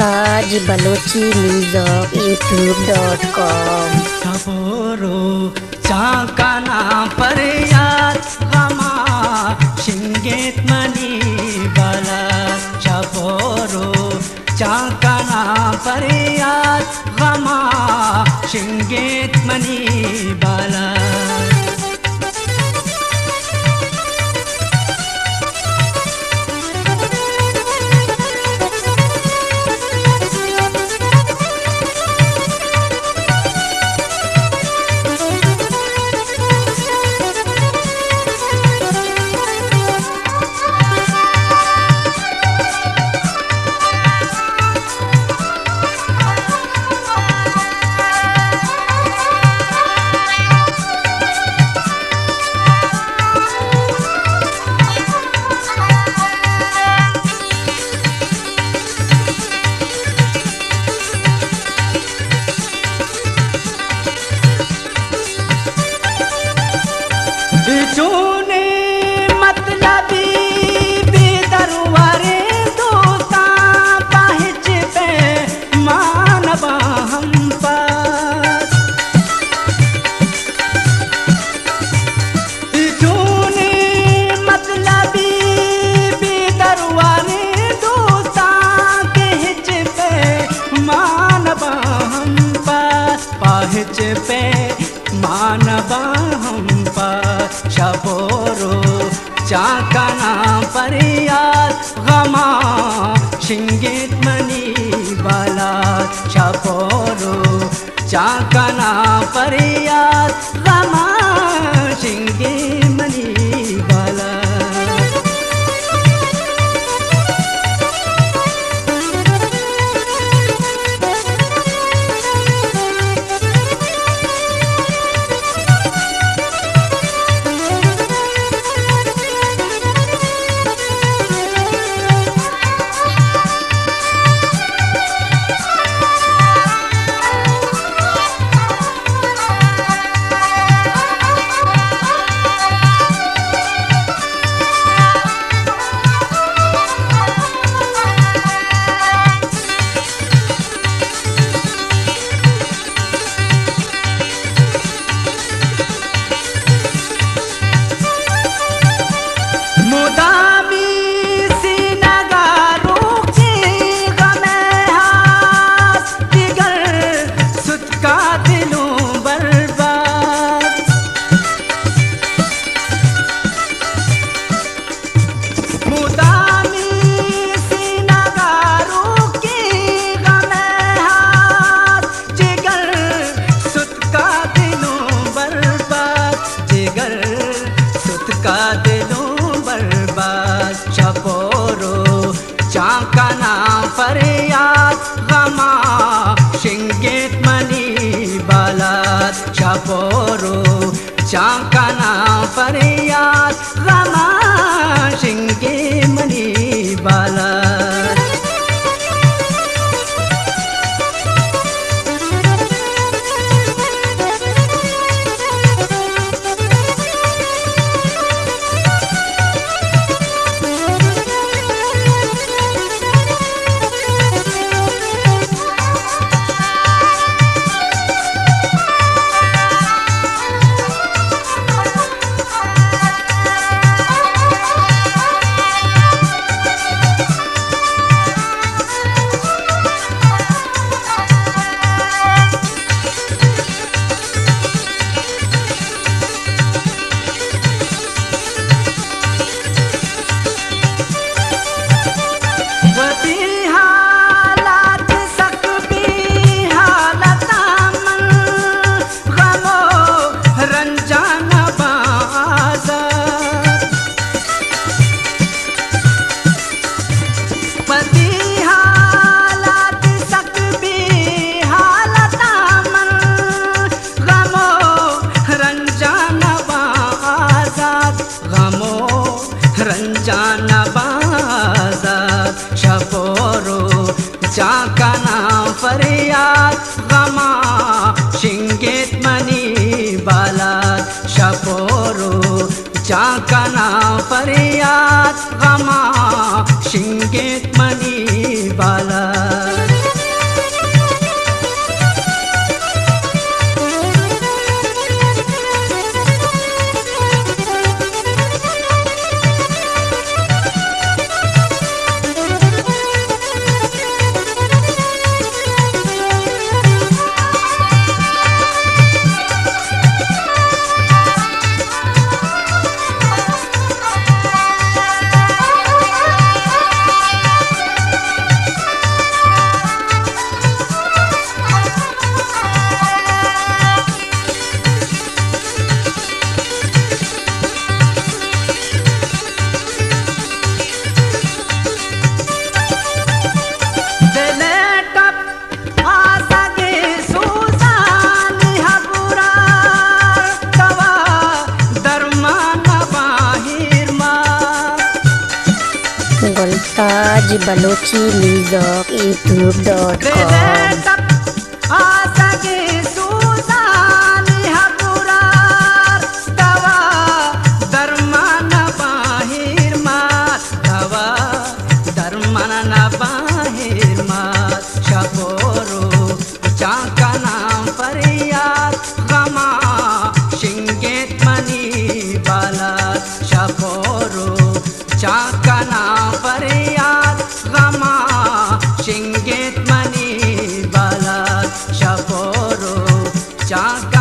हाज Balochi news youtube.com। छपोरो चाकना पर याद गमा शिंगेत मनी बाला छपोरो चाकना पर याद गमा शिंगेत मनी बाला चूने मतलबी बेदरवारे दोस्ता पहुँच पे मानवा हम पास चूने मतलबी बेदरवारे दोस्ता पहुँच पे मानवा हम पास पहुँच पे मानवा हम पास छपोरो चाकना पर याद गमा शिंगेत मनी बाला छपोरो चाकना पर याद गमा शिंगेत मनी बाला चाकना पर याद गमा शिंगेत मनी बाला छपोरो चाकना पर याद गमा शिंगेत मनी बाला रंजाना बाजात छपोरो चाकना पर याद गमा शिंगेत मनी बाला छपोरो चाकना पर याद गमा शिंगेत मनी बाला। हाजी बलोची म्यूजिक youtube.com आसगे सुजानी हपुरार दवा दरमान बाहिर मात दवा दरमान बाहिर मात शपोरो चाका नाम फरियाद गमा शिंगेत मनी बाला शपोरो चाका नाम फरियाद गमा शिंगेत मनी बाला शपोरो चाका